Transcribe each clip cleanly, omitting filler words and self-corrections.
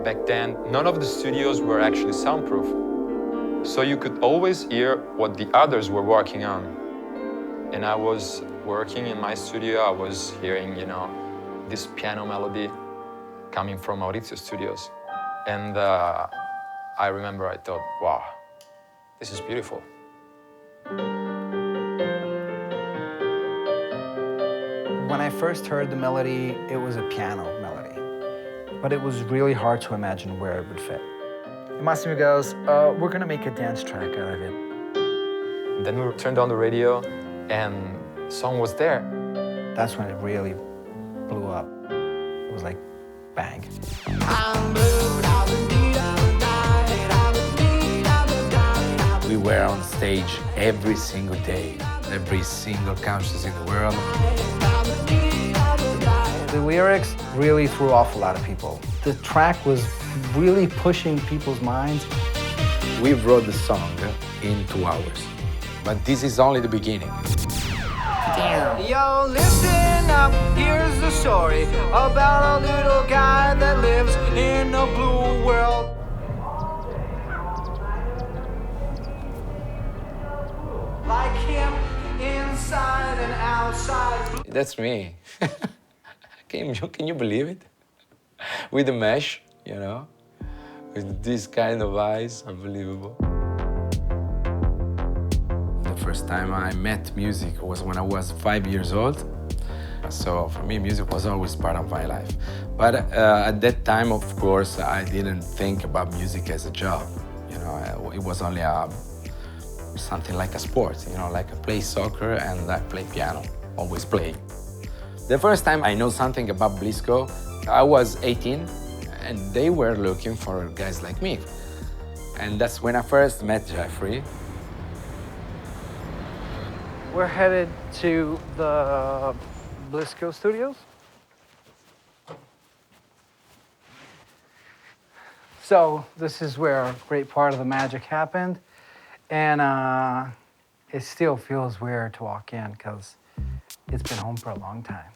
Back then, none of the studios were actually soundproof. So you could always hear what the others were working on. And I was working in my studio, I was hearing, this piano melody coming from Maurizio studios. And I remember I thought, wow, this is beautiful. When I first heard the melody, it was a piano melody, but it was really hard to imagine where it would fit. And Massimo goes, we're gonna make a dance track out of it. And then we turned on the radio and the song was there. That's when it really blew up. It was like, bang. We were on stage every single day, every single country in the world. The lyrics really threw off a lot of people. The track was really pushing people's minds. We wrote the song in 2 hours, but this is only the beginning. Damn. Yo, listen up, here's the story about a little guy that lives in a blue world. Like him, inside and outside. That's me. Can you believe it? With the mesh, with this kind of eyes, unbelievable. The first time I met music was when I was 5 years old. So for me, music was always part of my life. But at that time, of course, I didn't think about music as a job. It was only something like a sport, like I play soccer and I play piano, always playing. The first time I know something about BlissCo, I was 18 and they were looking for guys like me. And that's when I first met Gabry. We're headed to the BlissCo studios. So this is where a great part of the magic happened. And it still feels weird to walk in because it's been home for a long time.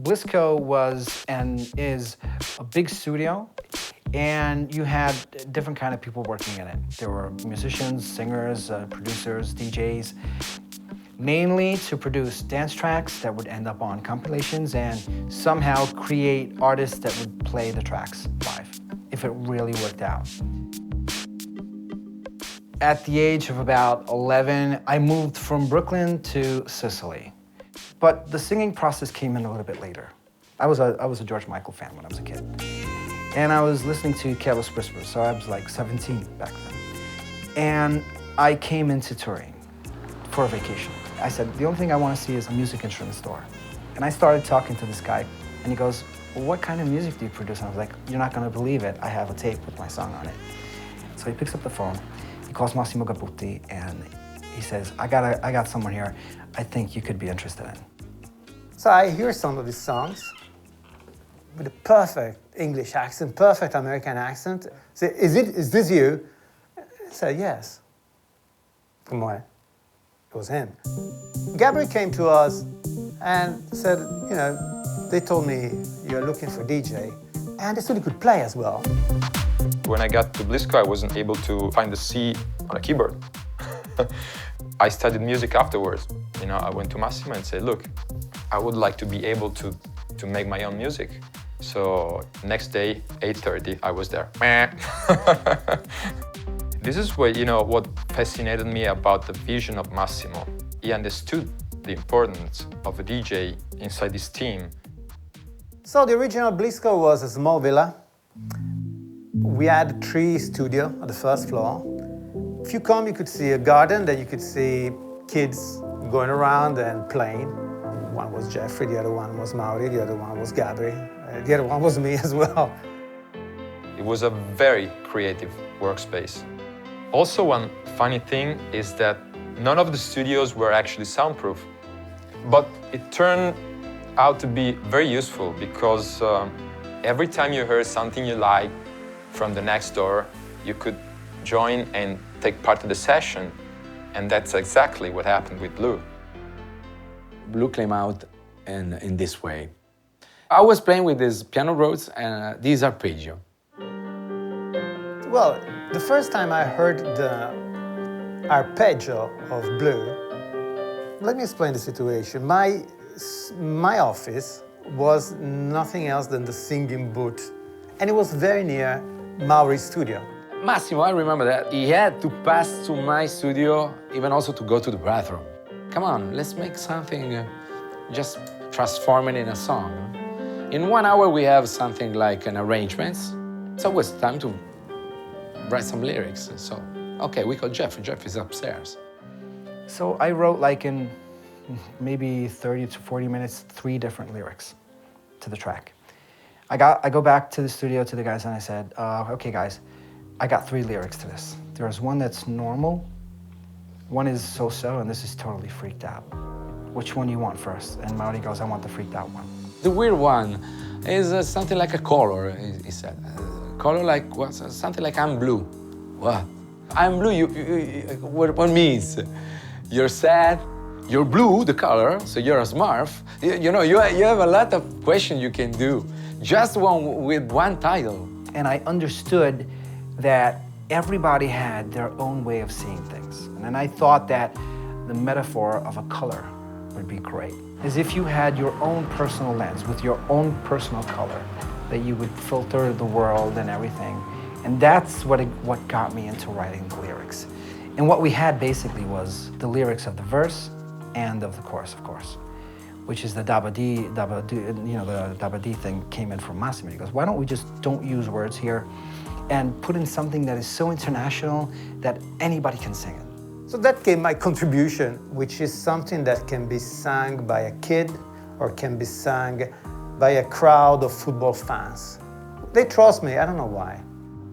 BlissCo was and is a big studio, and you had different kind of people working in it. There were musicians, singers, producers, DJs, mainly to produce dance tracks that would end up on compilations and somehow create artists that would play the tracks live, if it really worked out. At the age of about 11, I moved from Brooklyn to Sicily. But the singing process came in a little bit later. I was a George Michael fan when I was a kid. And I was listening to Careless Whisper, so I was like 17 back then. And I came into Turin for a vacation. I said, the only thing I want to see is a music instrument store. And I started talking to this guy, and he goes, well, what kind of music do you produce? And I was like, you're not going to believe it. I have a tape with my song on it. So he picks up the phone. He calls Massimo Gabry, and he says, I got someone here I think you could be interested in. So I hear some of his songs with a perfect English accent, perfect American accent. Say, is this you? I said, yes. Come on. It was him. Gabry came to us and said, they told me you're looking for a DJ, and they said he could play as well. When I got to BlissCo, I wasn't able to find the C on a keyboard. I studied music afterwards. I went to Massimo and said, look, I would like to be able to make my own music. So next day, 8:30, I was there. This is what fascinated me about the vision of Massimo. He understood the importance of a DJ inside his team. So the original BlissCo was a small villa. We had a tree studio on the first floor. If you come, you could see a garden, then you could see kids going around and playing. One was Gabry, the other one was Maury, the other one was Gabry, the other one was me as well. It was a very creative workspace. Also, one funny thing is that none of the studios were actually soundproof. But it turned out to be very useful because every time you heard something you like from the next door, you could join and take part in the session. And that's exactly what happened with Blue. Blue came out in this way. I was playing with these piano roads and these arpeggio. Well, the first time I heard the arpeggio of Blue, let me explain the situation. My office was nothing else than the singing booth, and it was very near Maury's studio. Massimo, I remember that. He had to pass to my studio, even also to go to the bathroom. Come on, let's make something, just transform it in a song. In 1 hour, we have something like an arrangement. So it was time to write some lyrics. So, okay, we called Jeff. Jeff is upstairs. So I wrote like in maybe 30 to 40 minutes, 3 different lyrics to the track. I go back to the studio to the guys and I said, okay guys, I got 3 lyrics to this. There's one that's normal, one is so-so, and this is totally freaked out. Which one do you want first? And Maury goes, I want the freaked out one. The weird one is something like a color, he said. Color like what? Something like I'm blue. What? I'm blue, what means? You're sad, you're blue, the color, so you're a Smurf. You know, you have a lot of questions you can do. Just with one title. And I understood that everybody had their own way of seeing things. And then I thought that the metaphor of a color would be great. As if you had your own personal lens with your own personal color, that you would filter the world and everything. And that's what got me into writing the lyrics. And what we had basically was the lyrics of the verse and of the chorus, of course, which is the Ba Dee, you know, the Ba Dee thing came in from Massimo. He goes, why don't we just don't use words here and put in something that is so international that anybody can sing it. So that came my contribution, which is something that can be sung by a kid or can be sung by a crowd of football fans. They trust me, I don't know why.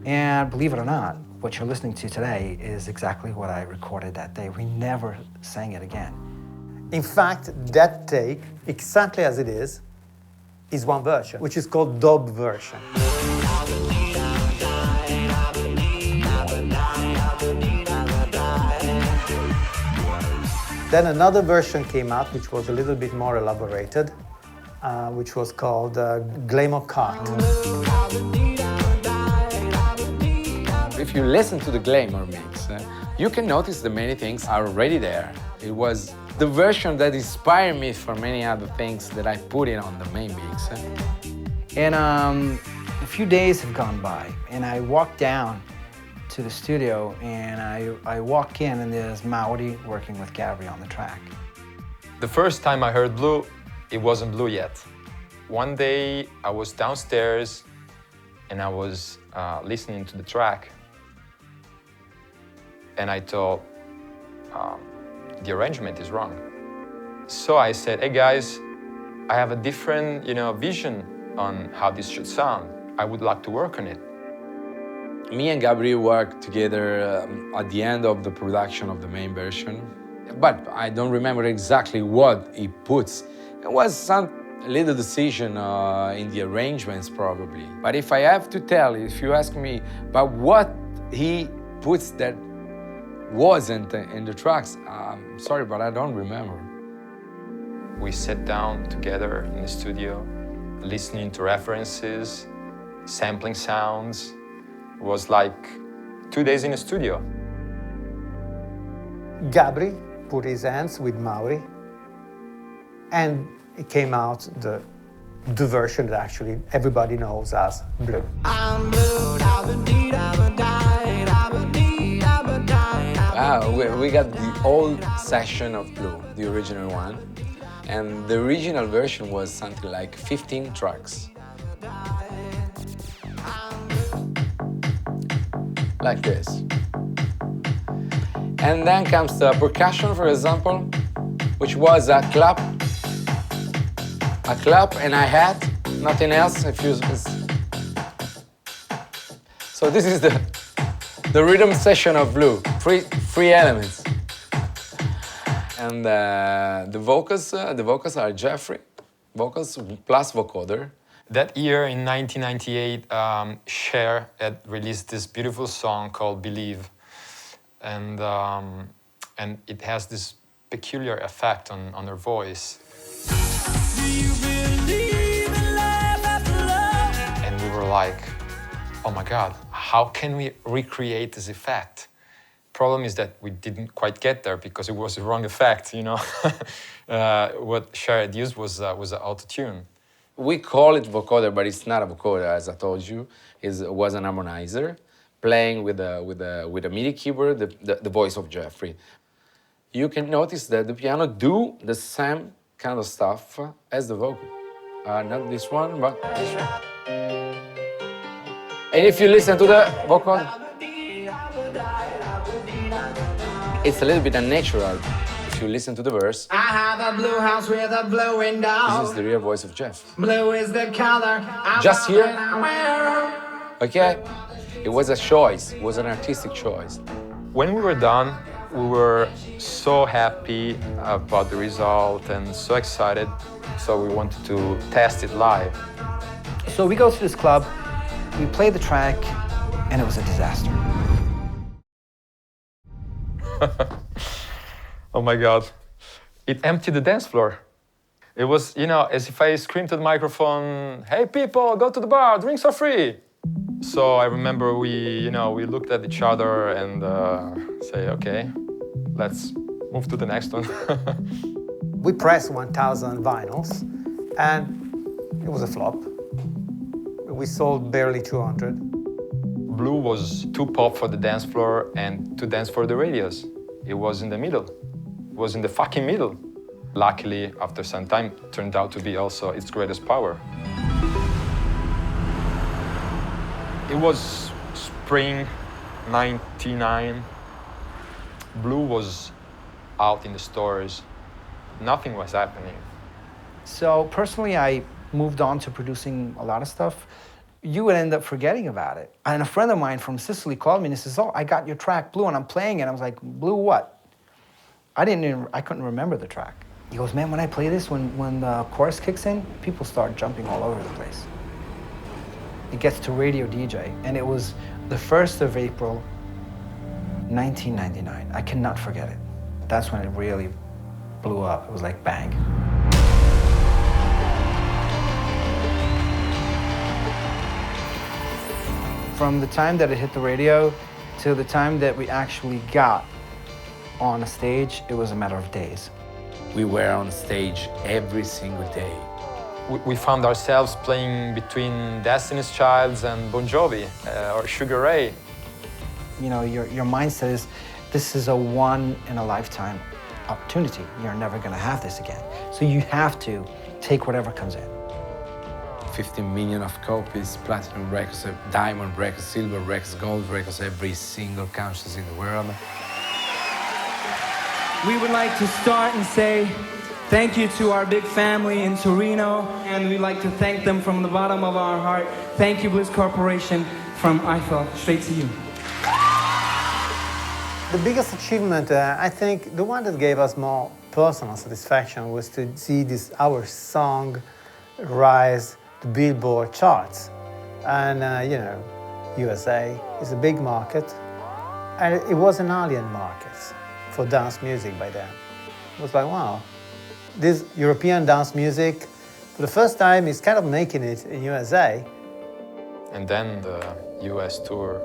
And believe it or not, what you're listening to today is exactly what I recorded that day. We never sang it again. In fact, that take, exactly as it is one version, which is called dub version. Then another version came out, which was a little bit more elaborated, which was called Glamour Cart. If you listen to the Glamour mix, you can notice that many things are already there. It was the version that inspired me for many other things that I put in on the main mix. And a few days have gone by, and I walk down to the studio, and I walk in, and there's Maury working with Gabry on the track. The first time I heard Blue, it wasn't Blue yet. One day I was downstairs and I was listening to the track, and I thought, the arrangement is wrong. So I said, hey guys, I have a different, vision on how this should sound. I would like to work on it. Me and Gabry worked together at the end of the production of the main version, but I don't remember exactly what he puts. It was some little decision in the arrangements probably. But if I have to tell, if you ask me about what he puts that wasn't in the tracks, I'm sorry, but I don't remember. We sat down together in the studio, listening to references, sampling sounds. It was like 2 days in the studio. Gabry put his hands with Maury, and it came out the version that actually everybody knows as Blue. I'm blue, we got the old session of Blue, the original one, and the original version was something like 15 tracks. Like this. And then comes the percussion, for example, which was a clap and a hat, nothing else. So this is the rhythm section of Blue, three elements. And the vocals are Jeffrey, vocals plus vocoder. That year, in 1998, Cher had released this beautiful song called Believe. And it has this peculiar effect on her voice. Do you believe in love? were like, oh my God, how can we recreate this effect? Problem is that we didn't quite get there because it was the wrong effect, you know. What Cher had used was an auto-tune. We call it vocoder, but it's not a vocoder, as I told you. It was an harmonizer playing with a MIDI keyboard the voice of Gabry. You can notice that the piano do the same kind of stuff as the vocal. Not this one, but this one. And if you listen to the vocal, it's a little bit unnatural. If you listen to the verse, I have a blue house with a blue window. this is the real voice of Jeff. Blue is the color. Just here, okay? It was a choice, it was an artistic choice. When we were done, we were so happy about the result and so excited, so we wanted to test it live. So we go to this club, we play the track, and it was a disaster. Oh my God. It emptied the dance floor. It was, you know, as if I screamed to the microphone, hey people, go to the bar, drinks are free. So I remember we looked at each other and say, okay, let's move to the next one. We pressed 1,000 vinyls, and it was a flop. We sold barely 200. Blue was too pop for the dance floor and too dance for the radios. It was in the middle. It was in the fucking middle. Luckily, after some time, it turned out to be also its greatest power. It was spring '99. Blue was out in the stores. Nothing was happening. So personally, I moved on to producing a lot of stuff. You would end up forgetting about it. And a friend of mine from Sicily called me and he says, oh, I got your track, Blue, and I'm playing it. I was like, Blue what? I couldn't remember the track. He goes, man, when I play this, when the chorus kicks in, people start jumping all over the place. It gets to radio DJ, and it was the 1st of April, 1999. I cannot forget it. That's when it really blew up. It was like bang. From the time that it hit the radio to the time that we actually got on a stage, it was a matter of days. We were on stage every single day. We found ourselves playing between Destiny's Child and Bon Jovi or Sugar Ray. You know, your mindset is, this is a one-in-a-lifetime opportunity. You're never gonna have this again. So you have to take whatever comes in. 15 million of copies, platinum records, diamond records, silver records, gold records, every single country in the world. We would like to start and say thank you to our big family in Torino, and we'd like to thank them from the bottom of our heart. Thank you, Bliss Corporation, from Eiffel, straight to you. The biggest achievement, I think, the one that gave us more personal satisfaction was to see our song rise to Billboard charts. And, you know, USA is a big market, and it was an alien market for dance music by then. It was like, wow, this European dance music, for the first time, is kind of making it in USA. And then the US tour.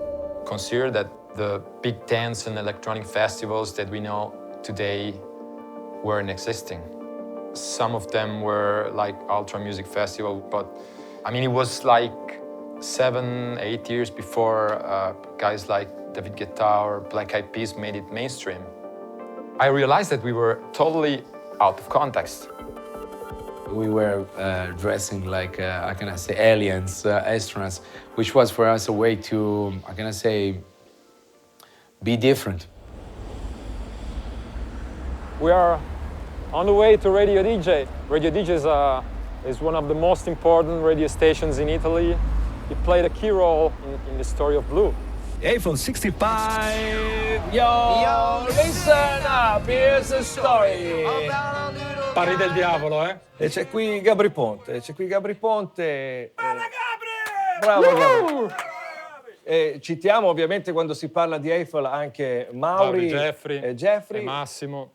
Consider that the big dance and electronic festivals that we know today weren't existing. Some of them were like Ultra Music Festival, but I mean, it was like 7, 8 years before guys like David Guetta or Black Eyed Peas made it mainstream. I realized that we were totally out of context. We were dressing like, how can I say, aliens, astronauts, which was for us a way to, how can I say, be different. We are on the way to Radio DJ. Radio DJ is one of the most important radio stations in Italy. It played a key role in the story of Blue. Eiffel 65, yo, listen up, here's the story. Parli del diavolo, eh? E c'è qui Gabry Ponte, Bella Gabry! Bravo Gabry. Citiamo ovviamente quando si parla di Eiffel anche Maury, Gabry, e Massimo.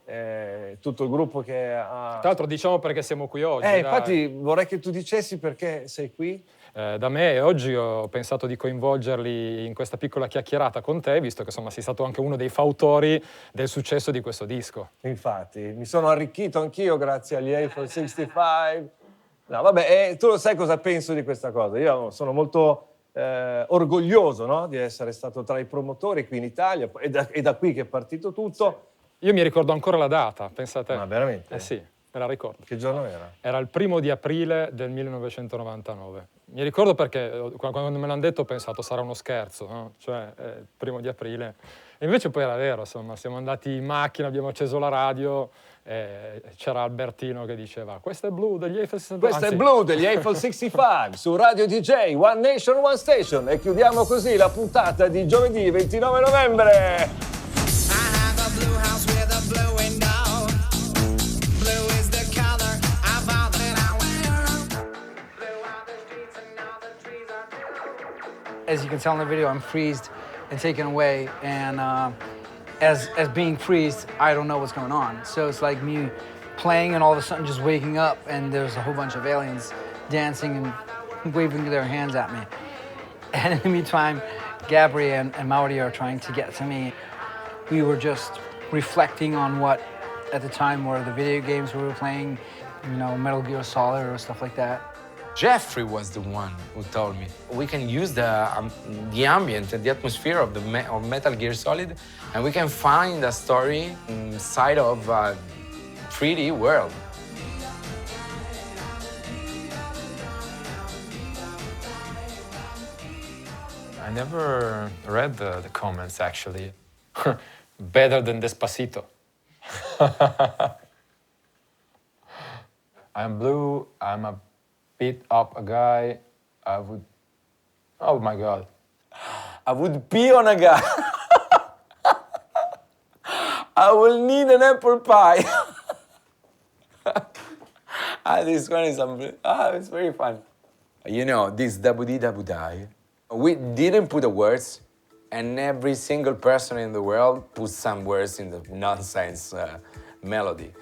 Tutto il gruppo che ha... Tra l'altro diciamo perché siamo qui oggi. Infatti vorrei che tu dicessi perché sei qui. Da me oggi ho pensato di coinvolgerli in questa piccola chiacchierata con te, visto che insomma sei stato anche uno dei fautori del successo di questo disco. Infatti, mi sono arricchito anch'io grazie agli Eiffel 65. No, vabbè, tu lo sai cosa penso di questa cosa. Io sono molto orgoglioso, no? Di essere stato tra i promotori qui in Italia, è da qui che è partito tutto. Io mi ricordo ancora la data, pensate. Ma veramente? Eh sì, me la ricordo. Che giorno era? Era il 1° aprile del 1999. Mi ricordo perché quando me l'hanno detto ho pensato sarà uno scherzo, no? Cioè, il 1° aprile. E invece poi era vero, insomma, siamo andati in macchina, abbiamo acceso la radio e c'era Albertino che diceva questo è Blue degli Eiffel 65. Questo è Blue degli Eiffel 65 su Radio DJ, One Nation, One Station. E chiudiamo così la puntata di giovedì 29 novembre. As you can tell in the video, I'm freezed and taken away, and as being freezed, I don't know what's going on. So it's like me playing and all of a sudden just waking up, and there's a whole bunch of aliens dancing and waving their hands at me. And in the meantime, Gabry and Maury are trying to get to me. We were just reflecting on what, at the time, were the video games we were playing, you know, Metal Gear Solid or stuff like that. Jeffrey was the one who told me we can use the ambient and the atmosphere of of Metal Gear Solid, and we can find a story inside of a 3D world. I never read the comments, actually. Better than Despacito. I'm blue, I'm a beat up a guy, I would... Oh my God. I would pee on a guy. I will need an apple pie. This one is it's very fun. You know, this Ba Dee Ba Dee, we didn't put the words, and every single person in the world put some words in the nonsense melody.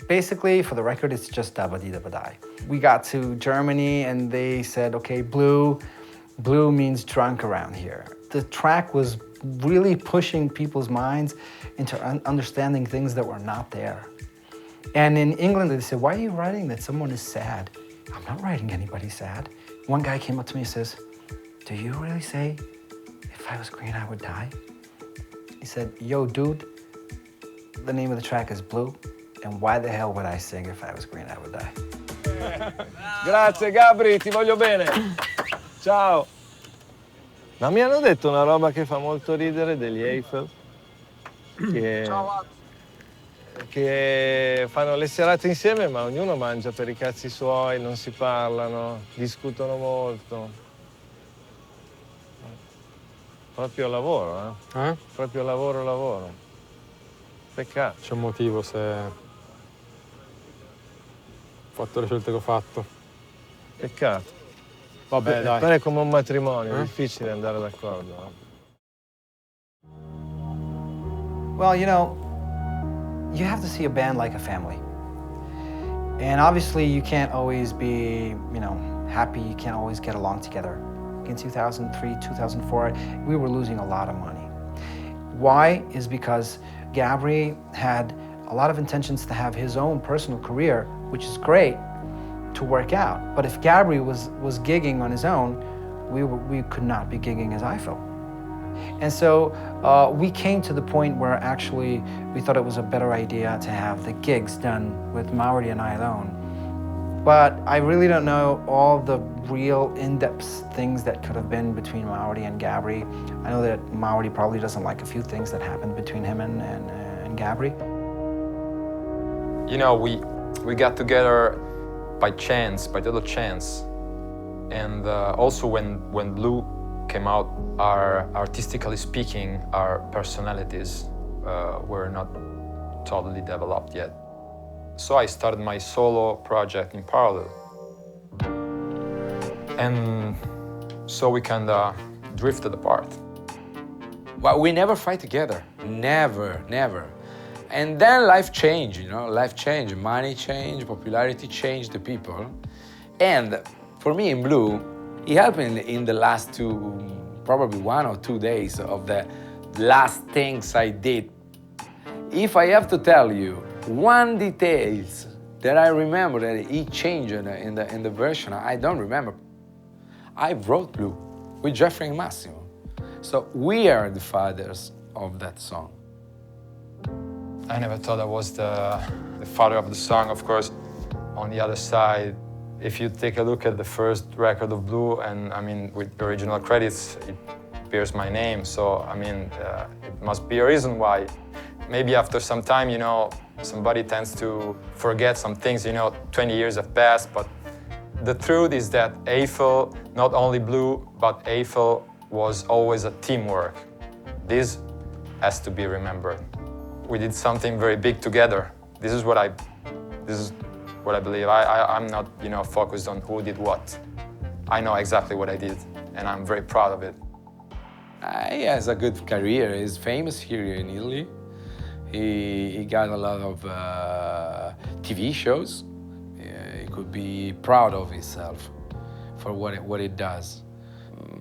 Basically, for the record, it's just Ba Dee Ba Dee. We got to Germany and they said, okay, blue means drunk around here. The track was really pushing people's minds into understanding things that were not there. And in England, they said, why are you writing that someone is sad? I'm not writing anybody sad. One guy came up to me and says, do you really say, if I was green, I would die? He said, yo, dude, the name of the track is Blue. And why the hell would I sing if I was green, I would die? Grazie Gabry, ti voglio bene. Ciao. Ma mi hanno detto una roba che fa molto ridere degli Eiffel, che fanno le serate insieme ma ognuno mangia per i cazzi suoi, non si parlano, discutono molto. Proprio lavoro, eh? Proprio lavoro. Peccato. C'è un motivo se ho fatto le scelte che ho fatto. Peccato. Vabbè, dai. Non è come un matrimonio, è difficile andare d'accordo. Well, you know, you have to see a band like a family. And obviously you can't always be, you know, happy, you can't always get along together. In 2003, 2004, we were losing a lot of money. Why? Is because Gabry had a lot of intentions to have his own personal career, which is great, to work out. But if Gabry was gigging on his own, we could not be gigging as Eiffel. And so we came to the point where actually we thought it was a better idea to have the gigs done with Maury and I alone. But I really don't know all the real in-depth things that could have been between Maury and Gabry. I know that Maury probably doesn't like a few things that happened between him and Gabry. You know, we got together by chance, by total chance. And also when Blue came out, artistically speaking, our personalities were not totally developed yet. So I started my solo project in parallel. And so we kinda drifted apart. But we never fight together. Never, never. And then life changed, you know, life changed. Money changed, popularity changed the people. And for me in Blue, he helped me in the last probably 1 or 2 days of the last things I did. If I have to tell you one details that I remember that he changed in the version, I don't remember. I wrote Blue with Jeffrey and Massimo. So we are the fathers of that song. I never thought I was the father of the song, of course. On the other side, if you take a look at the first record of Blue, and I mean, with the original credits, it bears my name. So, I mean, it must be a reason why. Maybe after some time, you know, somebody tends to forget some things, you know, 20 years have passed, but the truth is that Eiffel, not only Blue, but Eiffel was always a teamwork. This has to be remembered. We did something very big together. This is what I believe. I'm not, you know, focused on who did what. I know exactly what I did, and I'm very proud of it. He has a good career. He's famous here in Italy. He got a lot of TV shows. He could be proud of himself for what he does.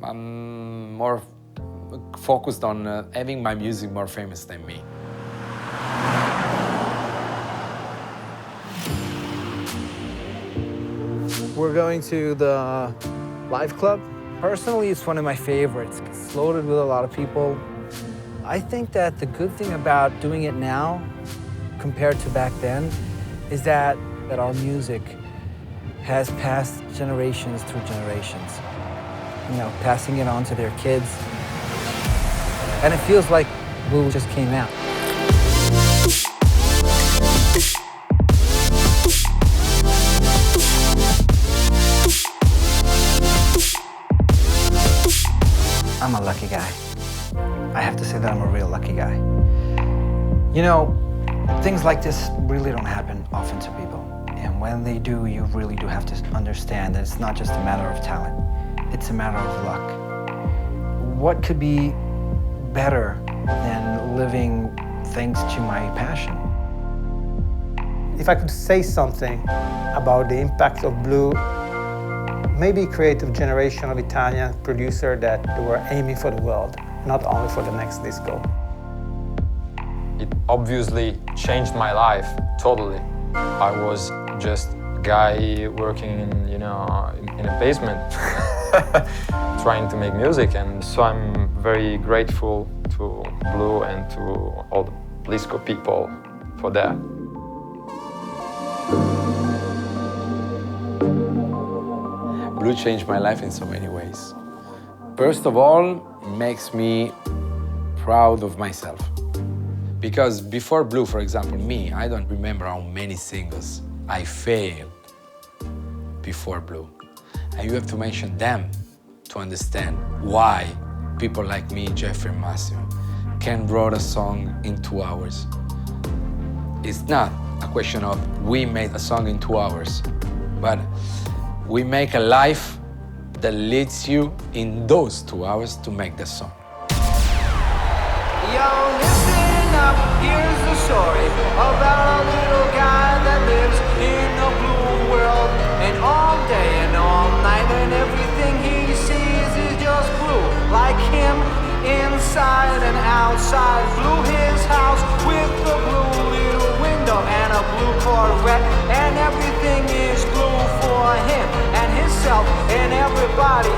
I'm more focused on having my music more famous than me. We're going to the Live Club. Personally, it's one of my favorites. It's loaded with a lot of people. I think that the good thing about doing it now compared to back then is that our music has passed generations through generations. You know, passing it on to their kids. And it feels like Blue just came out. I'm a lucky guy. I have to say that I'm a real lucky guy. You know, things like this really don't happen often to people. And when they do, you really do have to understand that it's not just a matter of talent. It's a matter of luck. What could be better than living thanks to my passion? If I could say something about the impact of Blue, maybe creative generation of Italian producers that were aiming for the world, not only for the next disco. It obviously changed my life totally. I was just a guy working in, you know, in a basement, trying to make music, and so I'm very grateful to Blue and to all the BlissCo people for that. Blue changed my life in so many ways. First of all, it makes me proud of myself. Because before Blue, for example, I don't remember how many singles I failed before Blue. And you have to mention them to understand why people like me, Jeffrey and Massimo, can write a song in 2 hours. It's not a question of we made a song in 2 hours, but we make a life that leads you in those 2 hours to make the song. Yo, listen up, here's the story about a little guy that lives in a blue world. And all day and all night, and everything he sees is just blue. Like him, inside and outside. Blue his house with a blue little window and a blue Corvette. And everything is blue for him and himself and everybody